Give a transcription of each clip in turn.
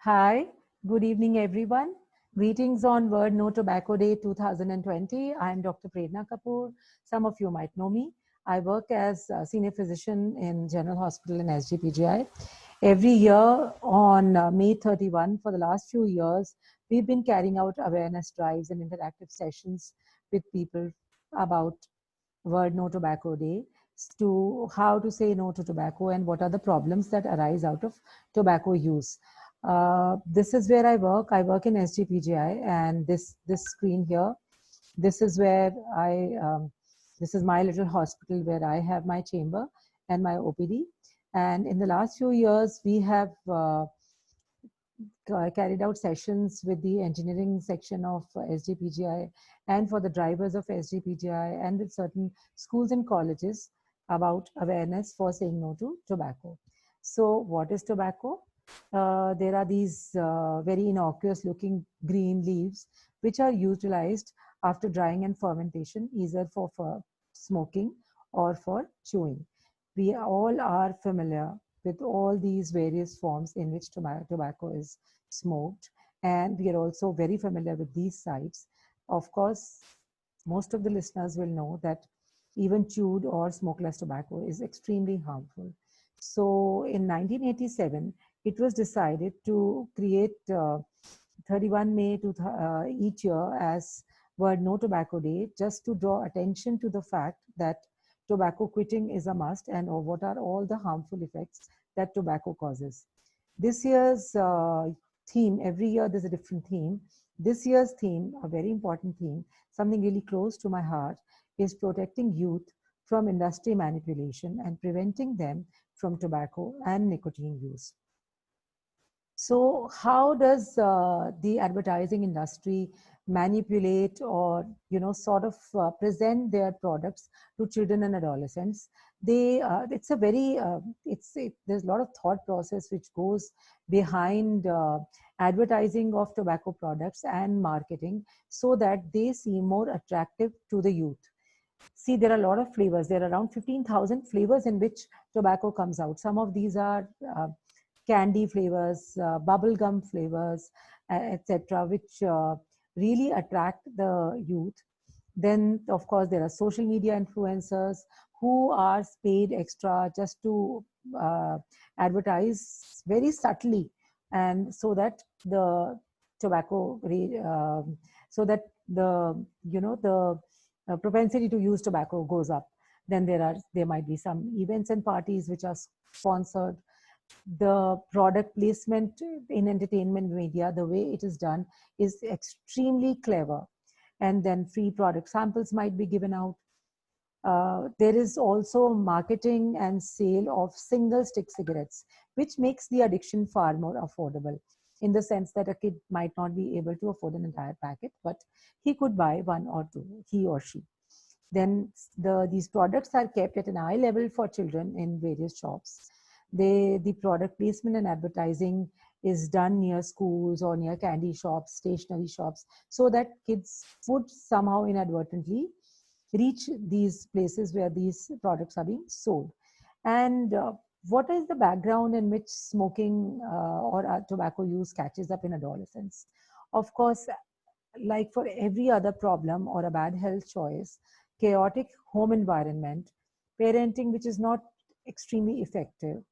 Hi, good evening, everyone. Greetings on World No Tobacco Day 2020. I'm Dr. Prerna Kapoor. Some of you might know me. I work as a senior physician in General Hospital in SGPGI. Every year on May 31, for the last few years, we've been carrying out awareness drives and interactive sessions with people about World No Tobacco Day to how to say no to tobacco and what are the problems that arise out of tobacco use. This is where I work. I work in SGPGI, and this screen here, this is where this is my little hospital where I have my chamber and my OPD. And in the last few years, we have carried out sessions with the engineering section of SGPGI and for the drivers of SGPGI and with certain schools and colleges about awareness for saying no to tobacco. So what is tobacco? There are these very innocuous looking green leaves which are utilized after drying and fermentation, either for smoking or for chewing. We all are familiar with all these various forms in which tobacco is smoked, and we are also very familiar with these sites. Of course, most of the listeners will know that even chewed or smokeless tobacco is extremely harmful. So in 1987, it was decided to create 31 May to each year as World No Tobacco Day, just to draw attention to the fact that tobacco quitting is a must and what are all the harmful effects that tobacco causes. This year's theme, every year there's a different theme. This year's theme, a very important theme, something really close to my heart, is protecting youth from industry manipulation and preventing them from tobacco and nicotine use. So how does the advertising industry manipulate or sort of present their products to children and adolescents? It's a very there's a lot of thought process which goes behind advertising of tobacco products and marketing so that they seem more attractive to the youth. See, there are a lot of flavors. There are around 15,000 flavors in which tobacco comes out. Some of these are candy flavors, bubble gum flavors, etc., which really attract the youth. Then, of course, there are social media influencers who are paid extra just to advertise very subtly, and so that the tobacco, so that the the propensity to use tobacco goes up. Then there might be some events and parties which are sponsored. The product placement in entertainment media, the way it is done, is extremely clever. And then free product samples might be given out. There is also marketing and sale of single stick cigarettes, which makes the addiction far more affordable, in the sense that a kid might not be able to afford an entire packet, but he could buy one or two, he or she. Then these products are kept at an eye level for children in various shops. The product placement and advertising is done near schools or near candy shops, stationery shops, so that kids would somehow inadvertently reach these places where these products are being sold. And what is the background in which smoking or tobacco use catches up in adolescence? Of course, like for every other problem or a bad health choice, chaotic home environment, parenting which is not extremely effective,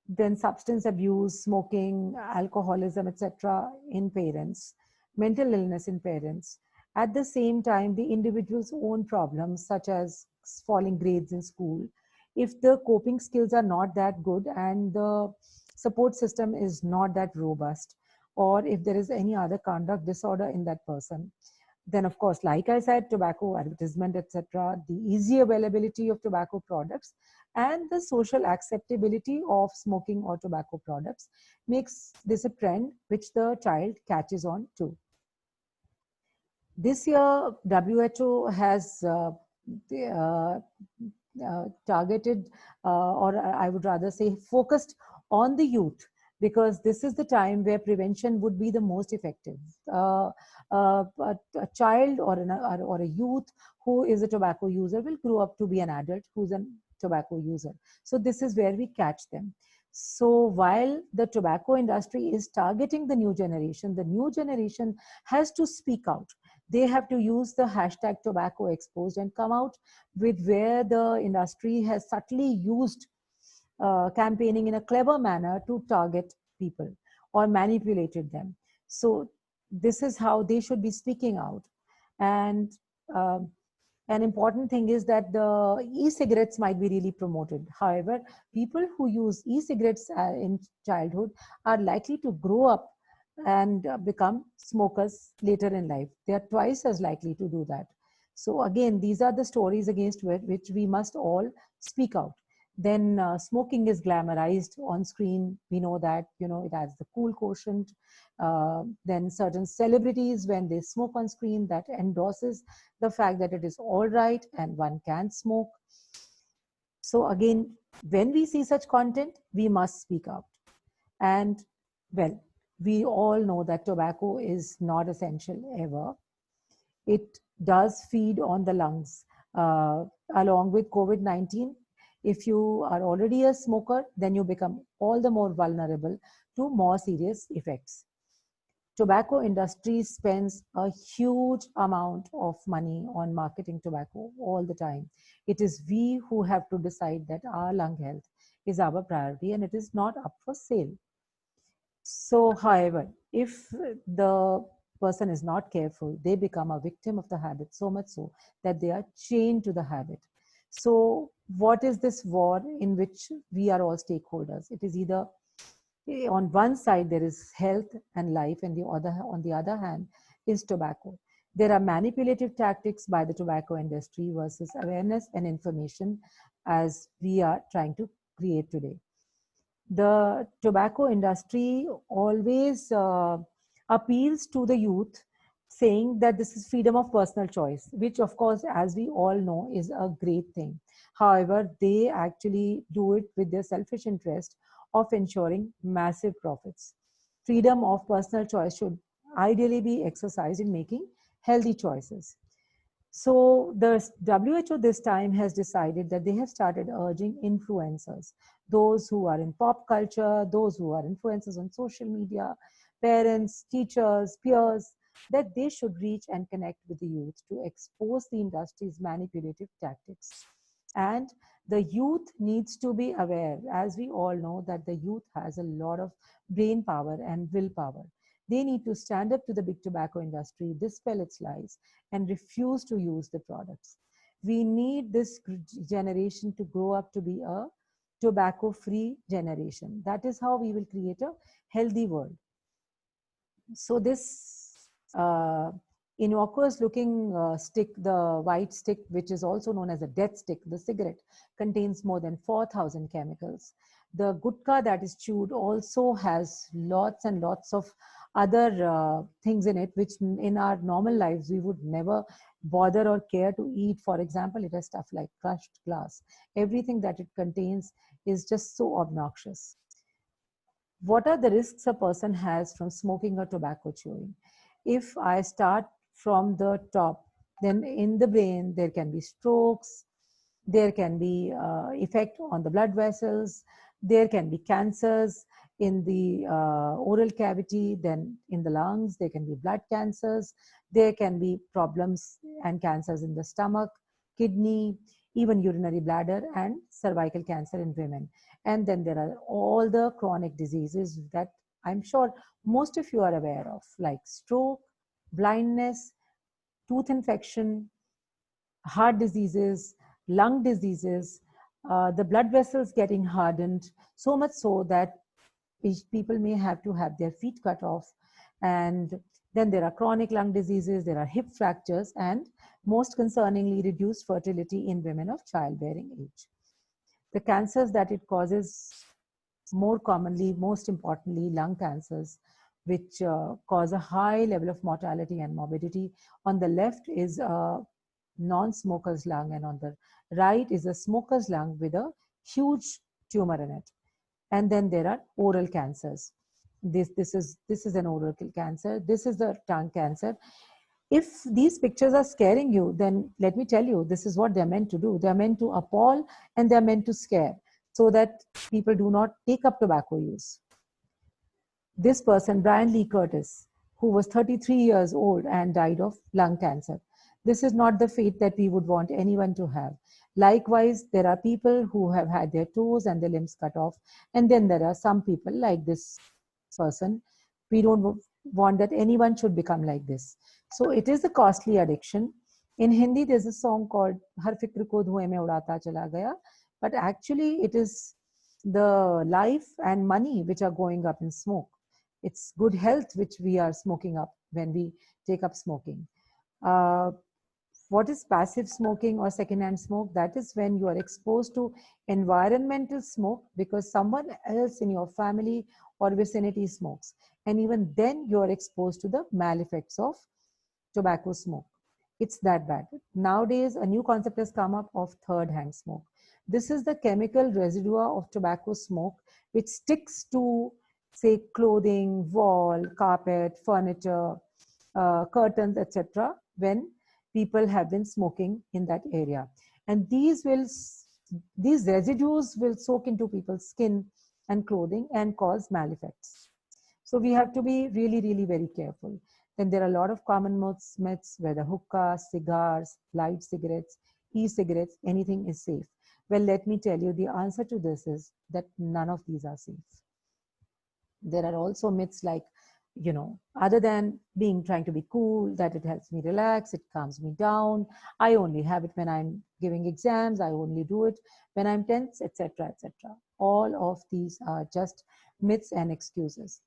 then substance abuse, smoking, alcoholism, etc. in parents, mental illness in parents. At the same time, the individual's own problems, such as falling grades in school, if the coping skills are not that good and the support system is not that robust, or if there is any other conduct disorder in that person, then of course, like I said, tobacco advertisement, etc., the easy availability of tobacco products and the social acceptability of smoking or tobacco products makes this a trend which the child catches on to. This year, WHO has targeted, or I would rather say focused on the youth, because this is the time where prevention would be the most effective. A child or a youth who is a tobacco user will grow up to be an adult who's a tobacco user. So this is where we catch them. So while the tobacco industry is targeting the new generation has to speak out. They have to use the hashtag tobacco exposed and come out with where the industry has subtly used campaigning in a clever manner to target people or manipulated them. So this is how they should be speaking out. And um an important thing is that the e-cigarettes might be really promoted. However, people who use e-cigarettes in childhood are likely to grow up and become smokers later in life. They are twice as likely to do that. So again, these are the stories against which we must all speak out. Then smoking is glamorized on screen. We know that, it has the cool quotient. Then certain celebrities, when they smoke on screen, that endorses the fact that it is all right and one can smoke. So again, when we see such content, we must speak out. And well, we all know that tobacco is not essential ever. It does feed on the lungs. Along with COVID-19, if you are already a smoker, then you become all the more vulnerable to more serious effects. Tobacco industry spends a huge amount of money on marketing tobacco all the time. It is we who have to decide that our lung health is our priority and it is not up for sale. So, however, if the person is not careful, they become a victim of the habit, so much so that they are chained to the habit. So, what is this war in which we are all stakeholders? It is either on one side there is health and life, and on the other hand is tobacco. There are manipulative tactics by the tobacco industry versus awareness and information, as we are trying to create today. The tobacco industry always appeals to the youth, saying that this is freedom of personal choice, which of course, as we all know, is a great thing. However, they actually do it with their selfish interest of ensuring massive profits. Freedom of personal choice should ideally be exercised in making healthy choices. So the WHO this time has decided that they have started urging influencers, those who are in pop culture, those who are influencers on social media, parents, teachers, peers, that they should reach and connect with the youth to expose the industry's manipulative tactics. And the youth needs to be aware, as we all know, that the youth has a lot of brain power and willpower. They need to stand up to the big tobacco industry, dispel its lies, and refuse to use the products. We need this generation to grow up to be a tobacco free generation. That is how we will create a healthy world. So this innocuous looking stick, the white stick, which is also known as a death stick, the cigarette, contains more than 4,000 chemicals. The gutka that is chewed also has lots and lots of other things in it, which in our normal lives we would never bother or care to eat. For example, it has stuff like crushed glass. Everything that it contains is just so obnoxious. What are the risks a person has from smoking or tobacco chewing? If I start from the top, then in the brain there can be strokes, there can be effect on the blood vessels, there can be cancers in the oral cavity, then in the lungs there can be blood cancers, there can be problems and cancers in the stomach, kidney, even urinary bladder and cervical cancer in women. And then there are all the chronic diseases that I'm sure most of you are aware of, like stroke, blindness, tooth infection, heart diseases, lung diseases, the blood vessels getting hardened, so much so that people may have to have their feet cut off. And then there are chronic lung diseases, there are hip fractures, and most concerningly, reduced fertility in women of childbearing age. The cancers that it causes, more commonly, most importantly, lung cancers, which cause a high level of mortality and morbidity. On the left is a non-smoker's lung, and on the right is a smoker's lung with a huge tumor in it. And then there are oral cancers. This is an oral cancer. This is the tongue cancer. If these pictures are scaring you, then let me tell you, this is what they're meant to do. They're meant to appall and they're meant to scare. so that people do not take up tobacco use. This person, Brian Lee Curtis, who was 33 years old and died of lung cancer. This is not the fate that we would want anyone to have. Likewise, there are people who have had their toes and their limbs cut off. And then there are some people like this person. We don't want that anyone should become like this. So it is a costly addiction. In Hindi, there's a song called Har Fikr Ko Dhuein Mein Udata Chala Gaya. But actually, it is the life and money which are going up in smoke. It's good health which we are smoking up when we take up smoking. What is passive smoking or secondhand smoke? That is when you are exposed to environmental smoke because someone else in your family or vicinity smokes. And even then you are exposed to the maleffects of tobacco smoke. It's that bad. Nowadays, a new concept has come up of third-hand smoke. This is the chemical residue of tobacco smoke which sticks to, say, clothing, wall, carpet, furniture, curtains, etc. when people have been smoking in that area. And these residues will soak into people's skin and clothing and cause maleffects. So we have to be really, really very careful. Then there are a lot of common myths, whether hookah, cigars, light cigarettes, e-cigarettes, anything is safe. Well, let me tell you, the answer to this is that none of these are safe. There are also myths like, other than trying to be cool, that it helps me relax, it calms me down. I only have it when I'm giving exams. I only do it when I'm tense, etc., etc. All of these are just myths and excuses.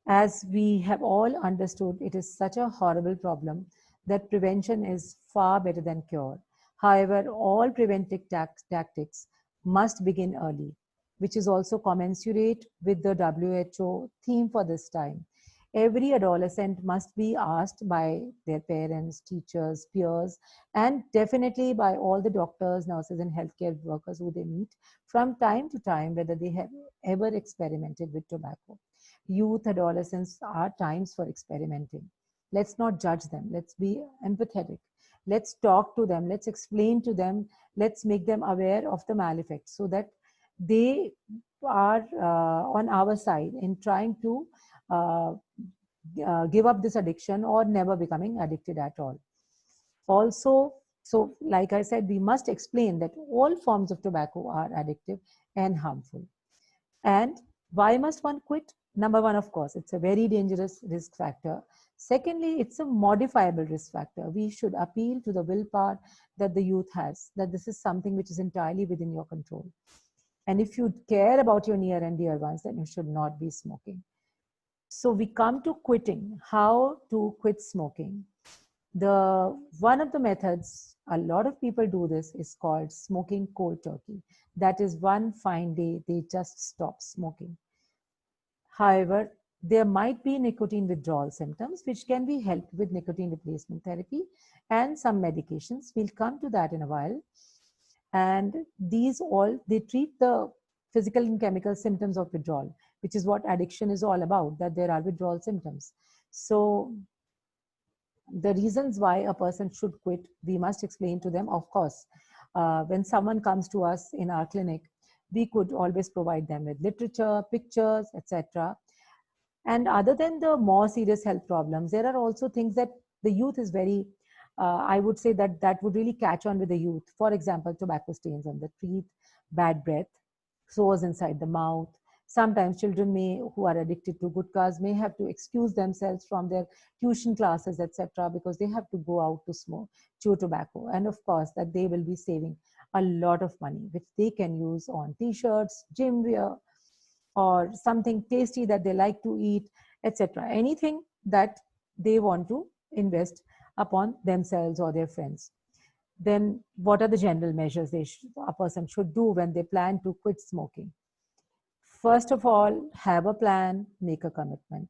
As we have all understood, it is such a horrible problem that prevention is far better than cure. However, all preventive tactics must begin early, which is also commensurate with the WHO theme for this time. Every adolescent must be asked by their parents, teachers, peers, and definitely by all the doctors, nurses, and healthcare workers who they meet from time to time whether they have ever experimented with tobacco. Youth, adolescents are times for experimenting. Let's not judge them. Let's be empathetic. Let's talk to them. Let's explain to them. Let's make them aware of the maleffects so that they are on our side in trying to give up this addiction or never becoming addicted at all. Also, so like I said, we must explain that all forms of tobacco are addictive and harmful. And why must one quit? Number one, of course, it's a very dangerous risk factor. Secondly, it's a modifiable risk factor. We should appeal to the willpower that the youth has, that this is something which is entirely within your control. And if you care about your near and dear ones, then you should not be smoking. So we come to quitting, how to quit smoking. One of the methods, a lot of people do this, is called smoking cold turkey. That is one fine day, they just stop smoking. However, there might be nicotine withdrawal symptoms, which can be helped with nicotine replacement therapy and some medications. We'll come to that in a while. And these all, they treat the physical and chemical symptoms of withdrawal, which is what addiction is all about, that there are withdrawal symptoms. So the reasons why a person should quit, we must explain to them. Of course, when someone comes to us in our clinic, we could always provide them with literature, pictures, etc. And other than the more serious health problems, there are also things that the youth is very, I would say that would really catch on with the youth. For example, tobacco stains on the teeth, bad breath, sores inside the mouth. Sometimes children who are addicted to gutkhas may have to excuse themselves from their tuition classes, etc., because they have to go out to smoke, chew tobacco. And of course, that they will be saving a lot of money, which they can use on t-shirts, gym wear, or something tasty that they like to eat, etc. Anything that they want to invest upon themselves or their friends. Then what are the general measures a person should do when they plan to quit smoking? First of all, have a plan, make a commitment.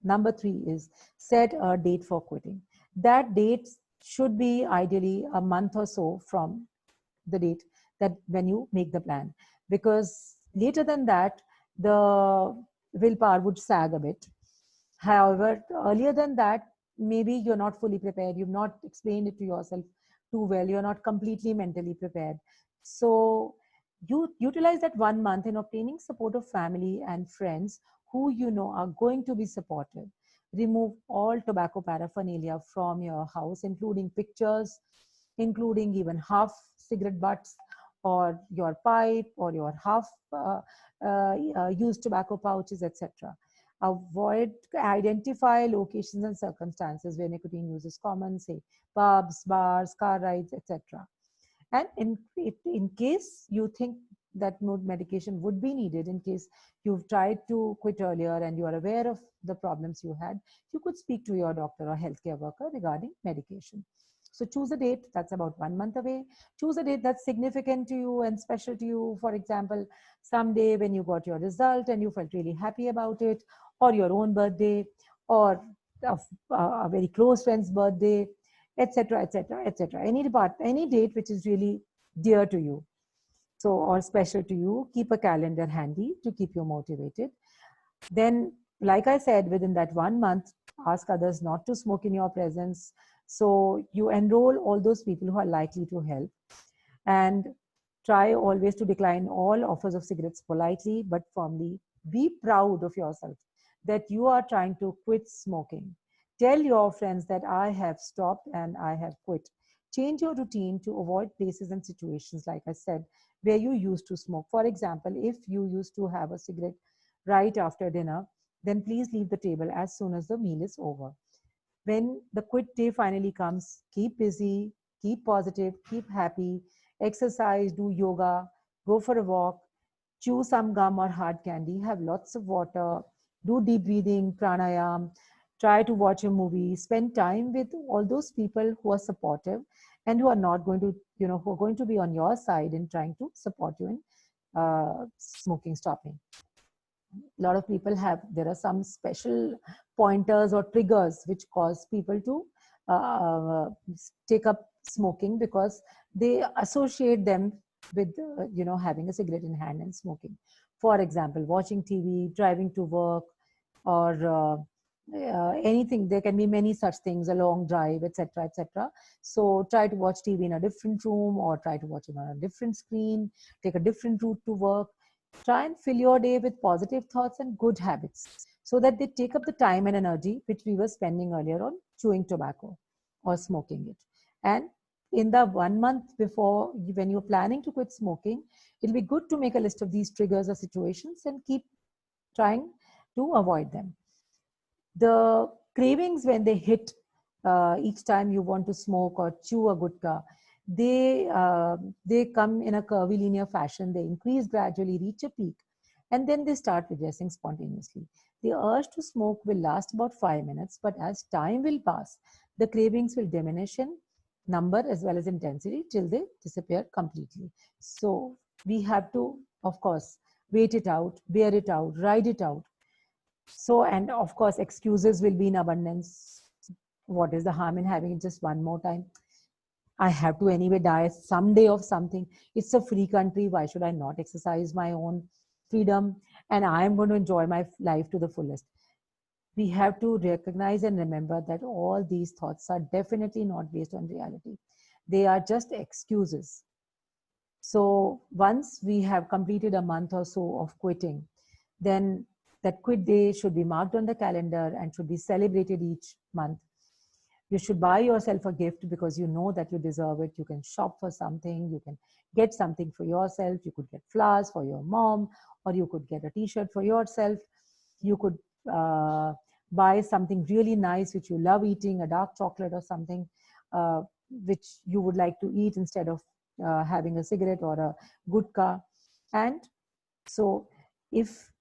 Number 3 is set a date for quitting. That date should be ideally a month or so from the date that when you make the plan, because later than that, the willpower would sag a bit. However, earlier than that, maybe you're not fully prepared. You've not explained it to yourself too well. You're not completely mentally prepared. So You utilize that 1 month in obtaining support of family and friends who you know are going to be supportive. Remove all tobacco paraphernalia from your house, including pictures, including even half cigarette butts or your pipe or your half used tobacco pouches, etc. Avoid, identify locations and circumstances where nicotine use is common, say pubs, bars, car rides, etc. And in case you think that no medication would be needed, in case you've tried to quit earlier and you are aware of the problems you had, you could speak to your doctor or healthcare worker regarding medication. So choose a date that's about 1 month away. Choose a date that's significant to you and special to you. For example, someday when you got your result and you felt really happy about it, or your own birthday, or a very close friend's birthday, etc., etc., etc. Any date which is really dear to you, so or special to you, keep a calendar handy to keep you motivated. Then, like I said, within that 1 month, ask others not to smoke in your presence. So you enroll all those people who are likely to help, and try always to decline all offers of cigarettes politely but firmly. Be proud of yourself that you are trying to quit smoking. Tell your friends that I have stopped and I have quit. Change your routine to avoid places and situations, like I said, where you used to smoke. For example, if you used to have a cigarette right after dinner, then please leave the table as soon as the meal is over. When the quit day finally comes, keep busy, keep positive, keep happy, exercise, do yoga, go for a walk, chew some gum or hard candy, have lots of water, do deep breathing, pranayam, try to watch a movie, spend time with all those people who are supportive and who are not going to, who are going to be on your side in trying to support you in smoking stopping. A lot of people have, there are some special pointers or triggers which cause people to take up smoking, because they associate them with having a cigarette in hand and smoking. For example, watching TV, driving to work, or anything. There can be many such things, a long drive, etc., etc. So try to watch TV in a different room, or try to watch it on a different screen, take a different route to work. Try and fill your day with positive thoughts and good habits, so that they take up the time and energy which we were spending earlier on chewing tobacco or smoking it. And in the 1 month before, when you're planning to quit smoking, it'll be good to make a list of these triggers or situations and keep trying to avoid them. The cravings, when they hit each time you want to smoke or chew a gutka, they come in a curvy linear fashion. They increase gradually, reach a peak, and then they start regressing spontaneously. The urge to smoke will last about 5 minutes, but as time will pass, the cravings will diminish in number as well as intensity till they disappear completely. So we have to, of course, wait it out, bear it out, ride it out. So, and of course, excuses will be in abundance. What is the harm in having it just one more time? I have to anyway die someday of something. It's a free country. Why should I not exercise my own freedom? And I am going to enjoy my life to the fullest. We have to recognize and remember that all these thoughts are definitely not based on reality. They are just excuses. So once we have completed a month or so of quitting, then that quit day should be marked on the calendar and should be celebrated each month. You should buy yourself a gift because you know that you deserve it. You can shop for something, you can get something for yourself. You could get flowers for your mom, or you could get a t-shirt for yourself. You could buy something really nice which you love eating, a dark chocolate or something which you would like to eat instead of having a cigarette or a gutka. And so if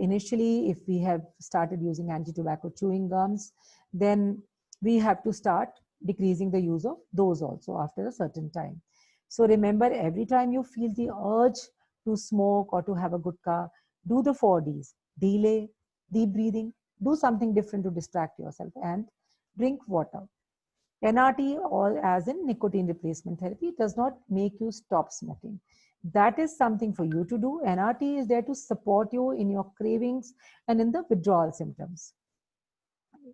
initially, if we have started using anti-tobacco chewing gums, then we have to start decreasing the use of those also after a certain time. So remember, every time you feel the urge to smoke or to have a gutka, do the 4Ds: delay, deep breathing, do something different to distract yourself, and drink water. NRT, or as in nicotine replacement therapy, does not make you stop smoking. That is something for you to do. NRT is there to support you in your cravings and in the withdrawal symptoms.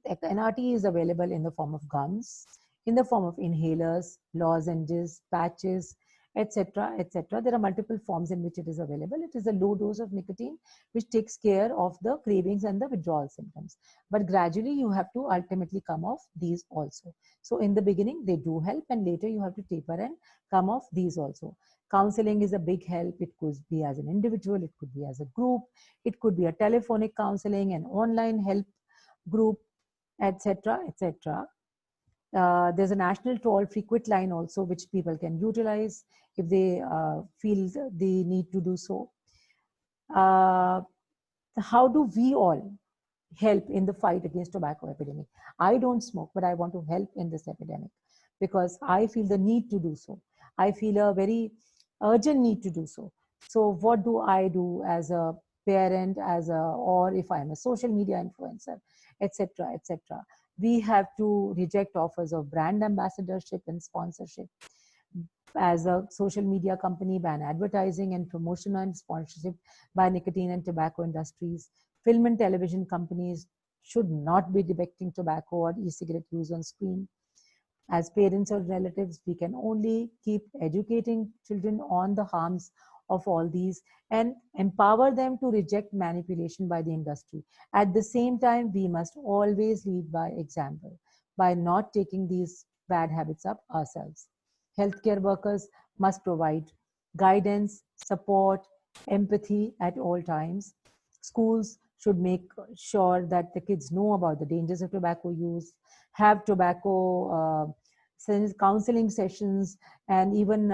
NRT is available in the form of gums, in the form of inhalers, lozenges, patches, etc., etc. There are multiple forms in which it is available. It is a low dose of nicotine which takes care of the cravings and the withdrawal symptoms. But gradually you have to ultimately come off these also. So in the beginning they do help, and later you have to taper and come off these also. Counseling is a big help. It could be as an individual, it could be as a group, it could be a telephonic counseling, an online help group, etc., etc. There's a national toll-free quit line also, which people can utilize if they feel the need to do so. How do we all help in the fight against tobacco epidemic? I don't smoke, but I want to help in this epidemic because I feel the need to do so. I feel a very urgent need to do so. So what do I do as a parent, or if I'm a social media influencer, etc., etc.? We have to reject offers of brand ambassadorship and sponsorship. As a social media company, ban advertising and promotion and sponsorship by nicotine and tobacco industries. Film and television companies should not be depicting tobacco or e-cigarette use on screen. As parents or relatives, we can only keep educating children on the harms of all these and empower them to reject manipulation by the industry. At the same time, we must always lead by example by not taking these bad habits up ourselves. Healthcare workers must provide guidance, support, empathy at all times. Schools should make sure that the kids know about the dangers of tobacco use, have tobacco counseling sessions, and even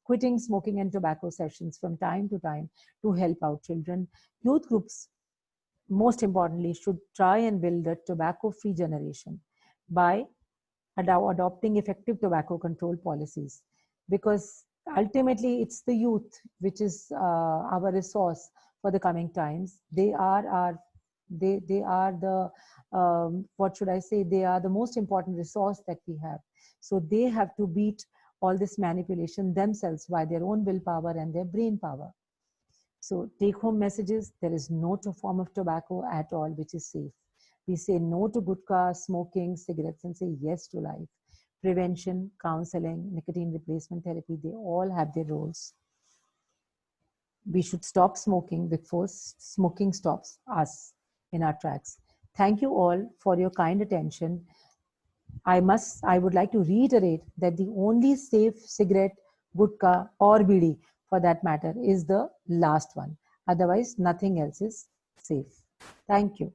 quitting smoking and tobacco sessions from time to time to help out children. Youth groups, most importantly, should try and build a tobacco-free generation by adopting effective tobacco control policies, because ultimately it's the youth which is our resource for the coming times. They are our they are the what should I say, they are the most important resource that we have. So they have to beat all this manipulation themselves by their own willpower and their brain power. So take home messages: there is no form of tobacco at all which is safe. We say no to gutka, smoking, cigarettes, and say yes to life. Prevention, counseling, nicotine replacement therapy, they all have their roles. We should stop smoking before smoking stops us in our tracks. Thank you all for your kind attention. I would like to reiterate that the only safe cigarette, gutka, or bidi for that matter is the last one. Otherwise, nothing else is safe. Thank you.